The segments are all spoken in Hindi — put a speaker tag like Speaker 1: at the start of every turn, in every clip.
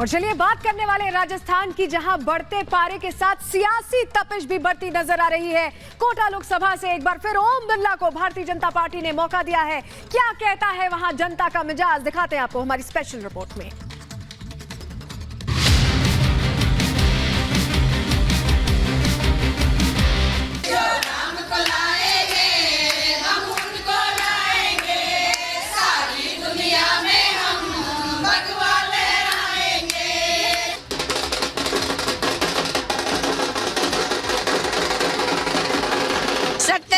Speaker 1: और चलिए बात करने वाले राजस्थान की, जहां बढ़ते पारे के साथ सियासी तपिश भी बढ़ती नजर आ रही है। कोटा लोकसभा से एक बार फिर ओम बिरला को भारतीय जनता पार्टी ने मौका दिया है। क्या कहता है वहां जनता का मिजाज, दिखाते हैं आपको हमारी स्पेशल रिपोर्ट में।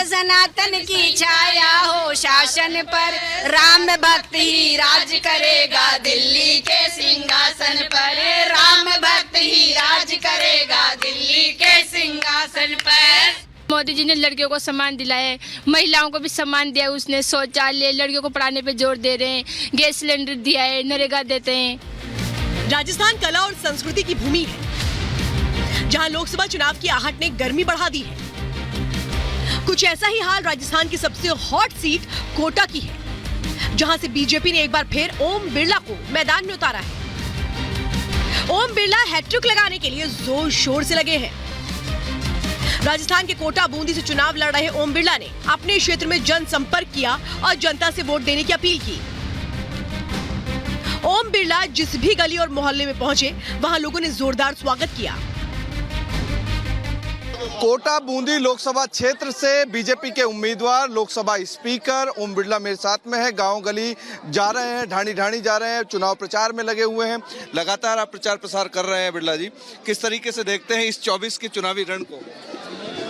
Speaker 2: सनातन की छाया हो शासन पर, राम भक्त ही राज करेगा दिल्ली के सिंहासन पर। राम भक्त ही राज करेगा दिल्ली के सिंहासन पर।
Speaker 3: मोदी जी ने लड़कियों को सम्मान दिलाया है, महिलाओं को भी सम्मान दिया उसने, शौचालय, लड़कियों को पढ़ाने पे जोर दे रहे हैं, गैस सिलेंडर दिया है, नरेगा देते हैं।
Speaker 4: राजस्थान कला और संस्कृति की भूमि है, जहां लोकसभा चुनाव की आहट ने गर्मी बढ़ा दी है। कुछ ऐसा ही हाल राजस्थान की सबसे हॉट सीट कोटा की है, जहां से बीजेपी ने एक बार फिर ओम बिरला को मैदान में उतारा है। ओम बिरला हैट्रिक लगाने के लिए जोर शोर से लगे हैं। राजस्थान के कोटा बूंदी से चुनाव लड़ रहे ओम बिरला ने अपने क्षेत्र में जनसंपर्क किया और जनता से वोट देने की अपील की। ओम बिरला जिस भी गली और मोहल्ले में पहुंचे, वहां लोगों ने जोरदार स्वागत किया।
Speaker 5: कोटा बूंदी लोकसभा क्षेत्र से बीजेपी के उम्मीदवार लोकसभा स्पीकर ओम बिरला मेरे साथ में है। गांव गली जा रहे हैं, ढाणी ढाणी जा रहे हैं, चुनाव प्रचार में लगे हुए हैं। लगातार आप प्रचार प्रसार कर रहे हैं बिरला जी, किस तरीके से देखते हैं इस 24 के चुनावी रण को?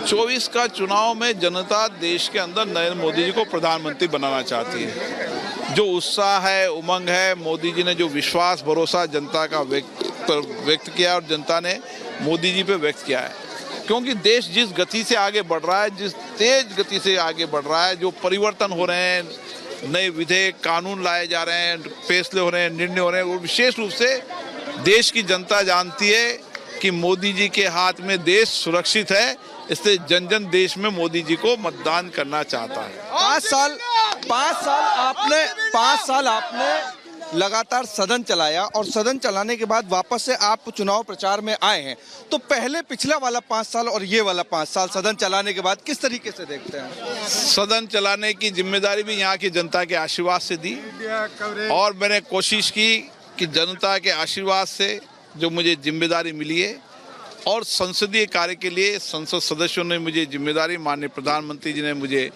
Speaker 6: 24 का चुनाव में जनता देश के अंदर नरेंद्र मोदी जी को प्रधानमंत्री बनाना चाहती है। जो उत्साह है, उमंग है, मोदी जी ने जो विश्वास भरोसा जनता का व्यक्त किया और जनता ने मोदी जी पे व्यक्त किया है, क्योंकि देश जिस गति से आगे बढ़ रहा है, जिस तेज गति से आगे बढ़ रहा है, जो परिवर्तन हो रहे हैं, नए विधेयक कानून लाए जा रहे हैं, फैसले हो रहे हैं, निर्णय हो रहे हैं, वो विशेष रूप से देश की जनता जानती है कि मोदी जी के हाथ में देश सुरक्षित है। इसलिए जन जन देश में मोदी जी को मतदान करना चाहता है।
Speaker 5: 5 साल आपने लगातार सदन चलाया और सदन चलाने के बाद वापस से आप चुनाव प्रचार में आए हैं, तो पहले पिछला वाला 5 साल और ये वाला 5 साल सदन चलाने के बाद किस तरीके से देखते हैं?
Speaker 6: सदन चलाने की जिम्मेदारी भी यहाँ की जनता के आशीर्वाद से दी और मैंने कोशिश की कि जनता के आशीर्वाद से जो मुझे जिम्मेदारी मिली है और संसदीय कार्य के लिए संसद सदस्यों ने मुझे जिम्मेदारी, माननीय प्रधानमंत्री जी ने मुझे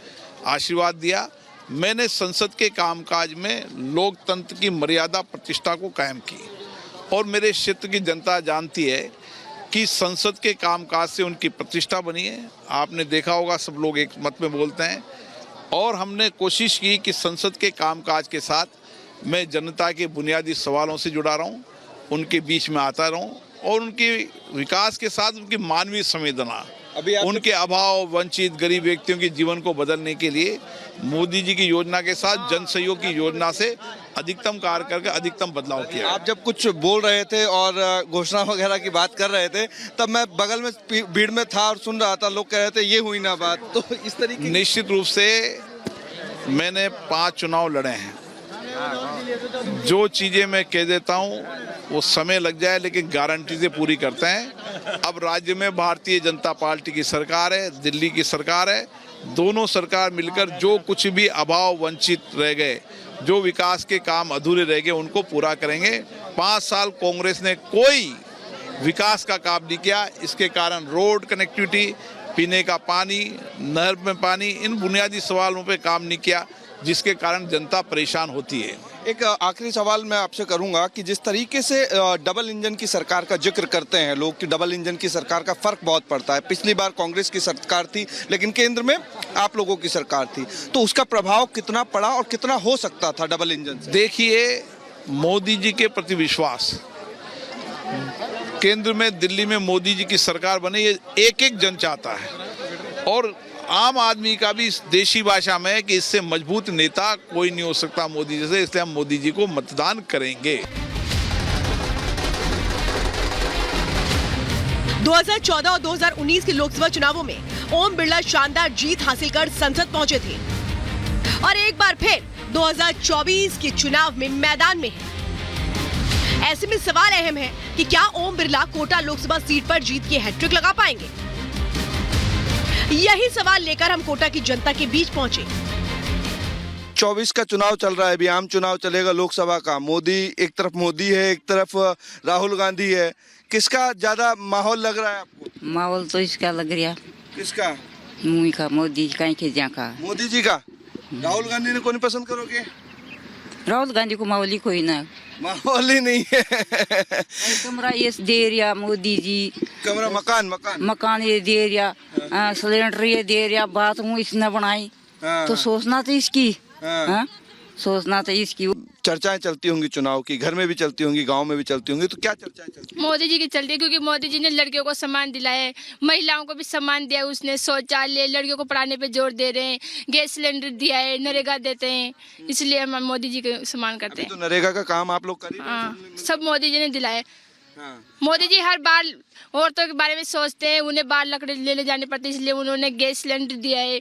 Speaker 6: आशीर्वाद दिया। मैंने संसद के कामकाज में लोकतंत्र की मर्यादा प्रतिष्ठा को कायम की और मेरे क्षेत्र की जनता जानती है कि संसद के कामकाज से उनकी प्रतिष्ठा बनी है। आपने देखा होगा सब लोग एक मत में बोलते हैं और हमने कोशिश की कि संसद के कामकाज के साथ मैं जनता के बुनियादी सवालों से जुड़ा रहूं, उनके बीच में आता रहूं और उनके विकास के साथ उनकी मानवीय संवेदना, उनके अभाव, वंचित, गरीब व्यक्तियों के जीवन को बदलने के लिए मोदी जी की योजना के साथ जन सहयोग की योजना से अधिकतम कार्य करके अधिकतम बदलाव किया।
Speaker 5: आप जब कुछ बोल रहे थे और घोषणा वगैरह की बात कर रहे थे, तब मैं बगल में भीड़ में था और सुन रहा था, लोग कह रहे थे ये हुई ना बात, तो इस तरीके।
Speaker 6: निश्चित रूप से मैंने 5 चुनाव लड़े हैं। जो चीजें मैं कह देता हूँ वो समय लग जाए लेकिन गारंटी से पूरी करते हैं। अब राज्य में भारतीय जनता पार्टी की सरकार है, दिल्ली की सरकार है, दोनों सरकार मिलकर जो कुछ भी अभाव, वंचित रह गए, जो विकास के काम अधूरे रह गए, उनको पूरा करेंगे। 5 साल कांग्रेस ने कोई विकास का काम नहीं किया। इसके कारण रोड कनेक्टिविटी, पीने का पानी, नहर में पानी, इन बुनियादी सवालों पे काम नहीं किया, जिसके कारण जनता परेशान होती है।
Speaker 5: एक आखिरी सवाल मैं आपसे करूंगा कि जिस तरीके से डबल इंजन की सरकार का जिक्र करते हैं लोग कि डबल इंजन की सरकार का फर्क बहुत पड़ता है। पिछली बार कांग्रेस की सरकार थी लेकिन केंद्र में आप लोगों की सरकार थी, तो उसका प्रभाव कितना पड़ा और कितना हो सकता था डबल इंजन से?
Speaker 6: देखिए, मोदी जी के प्रति विश्वास, केंद्र में दिल्ली में मोदी जी की सरकार बने, ये एक एक जन चाहता है और आम आदमी का भी इस देशी भाषा में है कि इससे मजबूत नेता कोई नहीं हो सकता मोदी जैसे, इसलिए हम मोदी जी को मतदान करेंगे।
Speaker 4: 2014 और 2019 के लोकसभा चुनावों में ओम बिरला शानदार जीत हासिल कर संसद पहुंचे थे और एक बार फिर 2024 के चुनाव में मैदान में है। ऐसे में सवाल अहम है कि क्या ओम बिरला कोटा लोकसभा सीट पर जीत की हैट्रिक लगा पाएंगे। यही सवाल लेकर हम कोटा की जनता के बीच पहुंचे।
Speaker 5: 24 का चुनाव चल रहा है, अभी आम चुनाव चलेगा लोकसभा का। मोदी एक तरफ मोदी है, एक तरफ राहुल गांधी है, किसका ज्यादा माहौल लग रहा है आपको?
Speaker 7: माहौल तो इसका लग रहा।
Speaker 5: किसका?
Speaker 7: मुई का मोदी का का
Speaker 5: मोदी जी का। राहुल गांधी ने कौन पसंद करोगे?
Speaker 7: राहुल गांधी को माहौल ही कोई ना,
Speaker 5: माहौल ही नहीं है।
Speaker 7: कमरा ये दे रहा मोदी जी,
Speaker 5: कमरा मकान
Speaker 7: ये दे रहा, सिलेंडर ये दे रहा, बात हूँ इसने बनाई। तो सोचना तो इसकी, सोचना तो इसकी।
Speaker 5: चर्चाएं चलती होंगी चुनाव की, घर में भी चलती होंगी, गांव में भी चलती होंगी, तो क्या चर्चाएं चलती हैं?
Speaker 3: मोदी जी की चलती है, क्योंकि मोदी जी ने लड़कियों को सम्मान दिलाया है, महिलाओं को भी सम्मान दिया है। उसने शौचालय, लड़कियों को पढ़ाने पे जोर दे रहे हैं, गैस सिलेंडर दिया है, नरेगा देते हैं, इसलिए हम मोदी जी का सम्मान करते हैं।
Speaker 5: तो नरेगा का काम आप लोग कर ही रहे हैं?
Speaker 3: हाँ, सब मोदी जी ने दिलाया। मोदी जी हर बार औरतों के बारे में सोचते हैं, उन्हें बाहर लकड़ी लेने जाने पड़ती है, इसलिए उन्होंने गैस सिलेंडर दिया है।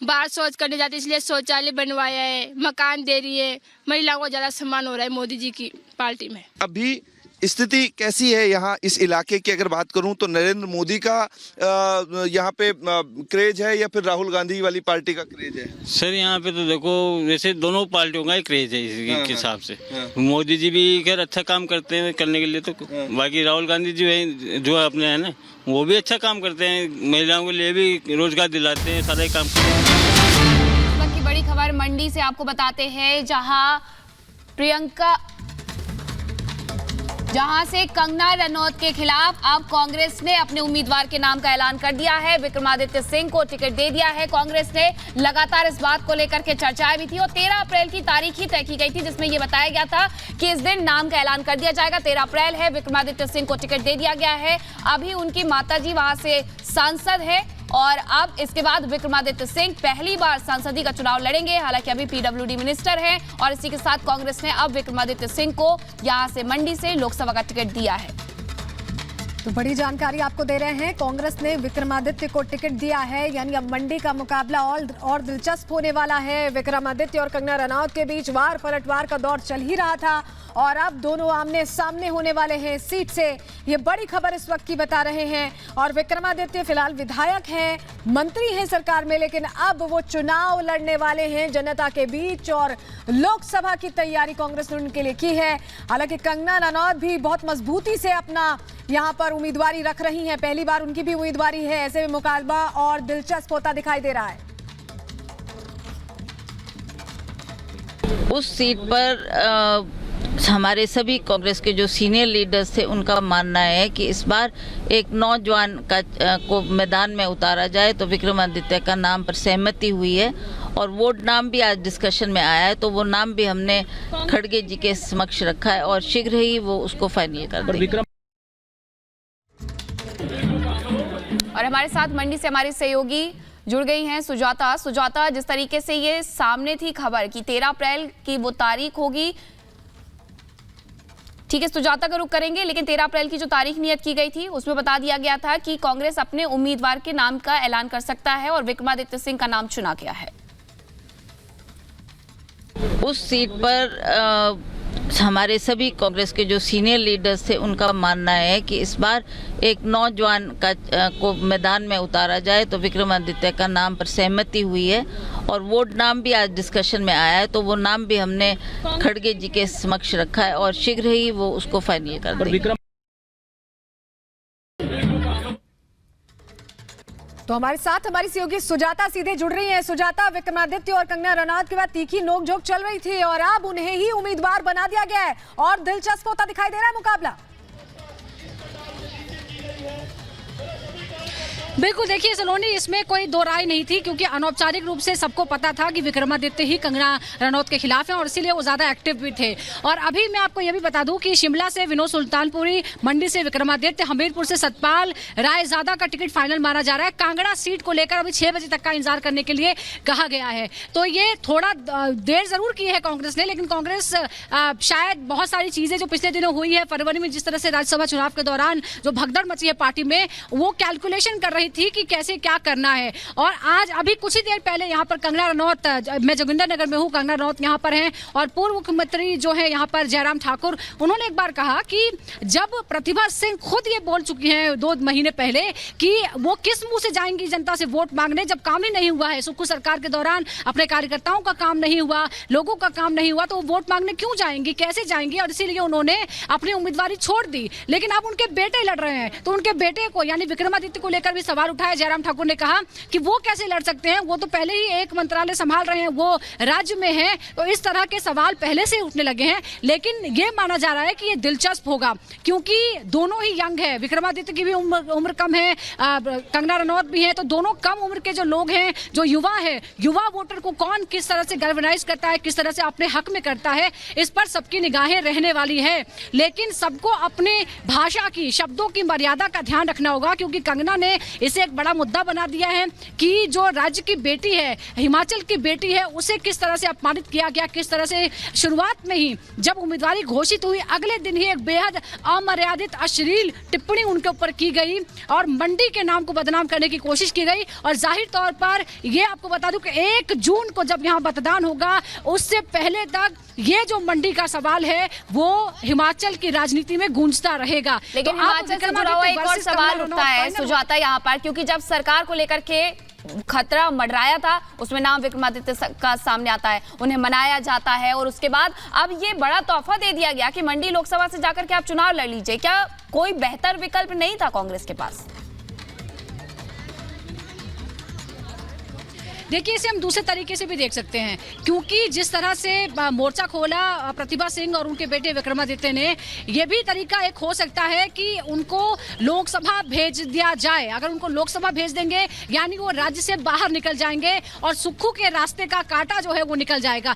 Speaker 3: बाहर शौच करने जाते इसलिए शौचालय बनवाया है, मकान दे रही है। महिलाओं को ज़्यादा सम्मान हो रहा है मोदी जी की पार्टी में।
Speaker 5: अभी स्थिति कैसी है यहाँ इस इलाके की अगर बात करूं तो नरेंद्र मोदी का यहाँ पे क्रेज है या फिर राहुल गांधी वाली पार्टी का क्रेज है?
Speaker 8: सर यहाँ पे तो देखो वैसे दोनों पार्टियों का ही क्रेज है इसके हिसाब से। मोदी जी भी खैर अच्छा काम करते हैं करने के लिए, तो बाकी राहुल गांधी जी है जो अपने है ना, वो भी अच्छा काम करते हैं, महिलाओं के लिए भी रोजगार दिलाते हैं, सारा ही काम करते हैं।
Speaker 9: की बड़ी खबर मंडी से आपको बताते हैं, जहां से कंगना रनौत के खिलाफ अब कांग्रेस ने अपने उम्मीदवार के नाम का ऐलान कर दिया है। विक्रमादित्य सिंह को टिकट दे दिया है। कांग्रेस ने लगातार इस बात को लेकर के चर्चाएं भी थी और 13 अप्रैल की तारीख ही तय की गई थी, जिसमें यह बताया गया था कि इस दिन नाम का ऐलान कर दिया जाएगा। 13 अप्रैल है, विक्रमादित्य सिंह को टिकट दे दिया गया है। अभी उनकी माताजी वहां से सांसद है और अब इसके बाद विक्रमादित्य सिंह पहली बार सांसदी का चुनाव लड़ेंगे। हालांकि अभी पीडब्ल्यूडी मिनिस्टर हैं और इसी के साथ कांग्रेस ने अब विक्रमादित्य सिंह को यहां से मंडी से लोकसभा का टिकट दिया है।
Speaker 1: तो बड़ी जानकारी आपको दे रहे हैं, कांग्रेस ने विक्रमादित्य को टिकट दिया है, यानी अब मंडी का मुकाबला और दिलचस्प होने वाला है। विक्रमादित्य और कंगना रनौत के बीच वार पलटवार का दौर चल ही रहा था और अब दोनों आमने सामने होने वाले हैं सीट से। ये बड़ी खबर इस वक्त की बता रहे हैं। और विक्रमादित्य फिलहाल विधायक हैं, मंत्री हैं सरकार में, लेकिन अब वो चुनाव लड़ने वाले हैं जनता के बीच और लोकसभा की तैयारी कांग्रेस ने उनके लिए की है। हालांकि कंगना रनौत भी बहुत मजबूती से अपना यहाँ पर उम्मीदवारी रख रही हैं, पहली बार उनकी भी उम्मीदवारी है। ऐसे में मुकाबला और दिलचस्प होता दिखाई दे रहा है।
Speaker 10: उस सीट पर हमारे सभी कांग्रेस के जो सीनियर लीडर्स थे उनका मानना है कि इस बार एक नौजवान को मैदान में उतारा जाए, तो विक्रमादित्य का नाम पर सहमति हुई है और वो नाम भी आज डिस्कशन में आया है। तो वो नाम भी हमने खड़गे जी के समक्ष रखा है और शीघ्र ही वो उसको फाइनल कर देंगे।
Speaker 9: और हमारे साथ मंडी से हमारी सहयोगी जुड़ गई हैं सुजाता, जिस तरीके से ये सामने थी खबर कि 13 अप्रैल की वो तारीख होगी, ठीक है सुजाता का रुख करेंगे, लेकिन 13 अप्रैल की जो तारीख नियत की गई थी उसमें बता दिया गया था कि कांग्रेस अपने उम्मीदवार के नाम का ऐलान कर सकता है और विक्रमादित्य सिंह का नाम चुना गया है।
Speaker 10: उस सीट पर हमारे सभी कांग्रेस के जो सीनियर लीडर्स थे उनका मानना है कि इस बार एक नौजवान को मैदान में उतारा जाए, तो विक्रमादित्य का नाम पर सहमति हुई है और वो नाम भी आज डिस्कशन में आया है। तो वो नाम भी हमने खड़गे जी के समक्ष रखा है और शीघ्र ही वो उसको फाइनल कर देंगे।
Speaker 1: तो हमारे साथ हमारी सहयोगी सुजाता सीधे जुड़ रही हैं। सुजाता, विक्रमादित्य और कंगना रनौत के बाद तीखी नोकझोंक चल रही थी और अब उन्हें ही उम्मीदवार बना दिया गया है और दिलचस्प होता दिखाई दे रहा है मुकाबला।
Speaker 11: बिल्कुल, देखिए सलोनी, इसमें कोई दो राय नहीं थी क्योंकि अनौपचारिक रूप से सबको पता था कि विक्रमादित्य ही कंगना रनौत के खिलाफ हैं और इसीलिए वो ज़्यादा एक्टिव भी थे। और अभी मैं आपको ये भी बता दूं कि शिमला से विनोद सुल्तानपुरी, मंडी से विक्रमादित्य, हमीरपुर से सतपाल रायजादा का टिकट फाइनल माना जा रहा है। कांगड़ा सीट को लेकर अभी 6 बजे तक का इंतजार करने के लिए कहा गया है। तो ये थोड़ा देर जरूर की है कांग्रेस ने, लेकिन कांग्रेस शायद बहुत सारी चीज़ें जो पिछले दिनों हुई है, फरवरी में जिस तरह से राज्यसभा चुनाव के दौरान जो भगदड़ मची है पार्टी में, वो कैलकुलेशन कर रही रही थी कि कैसे क्या करना है। और आज अभी कुछ ही देर पहले यहाँ पर कंगना रनौत, मैं जोगिंदर नगर में हूँ, कंगना रनौत यहाँ पर हैं और पूर्व मुख्यमंत्री जो है यहाँ पर जयराम ठाकुर, उन्होंने एक बार कहा कि जब प्रतिभा सिंह खुद ये बोल चुकी हैं 2 महीने पहले कि वो किस मुंह से जाएंगी जनता से वोट मांगने जब काम ही नहीं हुआ है, सुक्खू सरकार के दौरान अपने कार्यकर्ताओं का काम नहीं हुआ, लोगों का काम नहीं हुआ, तो वो वोट मांगने क्यों जाएंगी, कैसे जाएंगी, और इसीलिए उन्होंने अपनी उम्मीदवारी छोड़ दी। लेकिन अब उनके बेटे लड़ रहे हैं, तो उनके बेटे को यानी विक्रमादित्य को लेकर भी सवाल उठाया। जयराम ठाकुर ने कहा कि वो कैसे लड़ सकते हैं, वो तो पहले ही एक मंत्रालय संभाल रहे हैं, वो राज्य में है, तो इस तरह के सवाल पहले से उठने लगे हैं। लेकिन ये माना जा रहा है कि ये दिलचस्प होगा क्योंकि दोनों ही यंग है, विक्रमादित्य की भी उम्र कम है, कंगना रनौत भी है, तो दोनों कम उम्र के जो लोग हैं, जो युवा है, युवा वोटर को कौन किस तरह से गैल्वेनाइज करता है, किस तरह से अपने हक में करता है, इस पर सबकी निगाहें रहने वाली है। लेकिन सबको अपने भाषा की, शब्दों की मर्यादा का ध्यान रखना होगा क्योंकि कंगना ने इसे एक बड़ा मुद्दा बना दिया है कि जो राज्य की बेटी है, हिमाचल की बेटी है, उसे किस तरह से अपमानित किया गया, किस तरह से शुरुआत में ही जब उम्मीदवारी घोषित हुई अगले दिन ही एक बेहद अमर्यादित अश्लील टिप्पणी उनके ऊपर की गई और मंडी के नाम को बदनाम करने की कोशिश की गई। और जाहिर तौर पर ये आपको बता दूं कि 1 जून को जब यहाँ मतदान होगा उससे पहले तक ये जो मंडी का सवाल है वो हिमाचल की राजनीति में गूंजता रहेगा।
Speaker 9: लेकिन
Speaker 11: तो
Speaker 9: हिमाचल से जुड़ा हुआ एक और सवाल उठता है सुजाता यहाँ पर, क्योंकि जब सरकार को लेकर के खतरा मंडराया था उसमें नाम विक्रमादित्य का सामने आता है, उन्हें मनाया जाता है और उसके बाद अब ये बड़ा तोहफा दे दिया गया कि मंडी लोकसभा से जाकर के आप चुनाव लड़ लीजिए। क्या कोई बेहतर विकल्प नहीं था कांग्रेस के पास?
Speaker 11: देखिए, इसे हम दूसरे तरीके से भी देख सकते हैं क्योंकि जिस तरह से मोर्चा खोला प्रतिभा सिंह और उनके बेटे विक्रमादित्य ने, यह भी तरीका एक हो सकता है कि उनको लोकसभा भेज दिया जाए। अगर उनको लोकसभा भेज देंगे यानी वो राज्य से बाहर निकल जाएंगे और सुक्खू के रास्ते का कांटा जो है वो निकल जाएगा।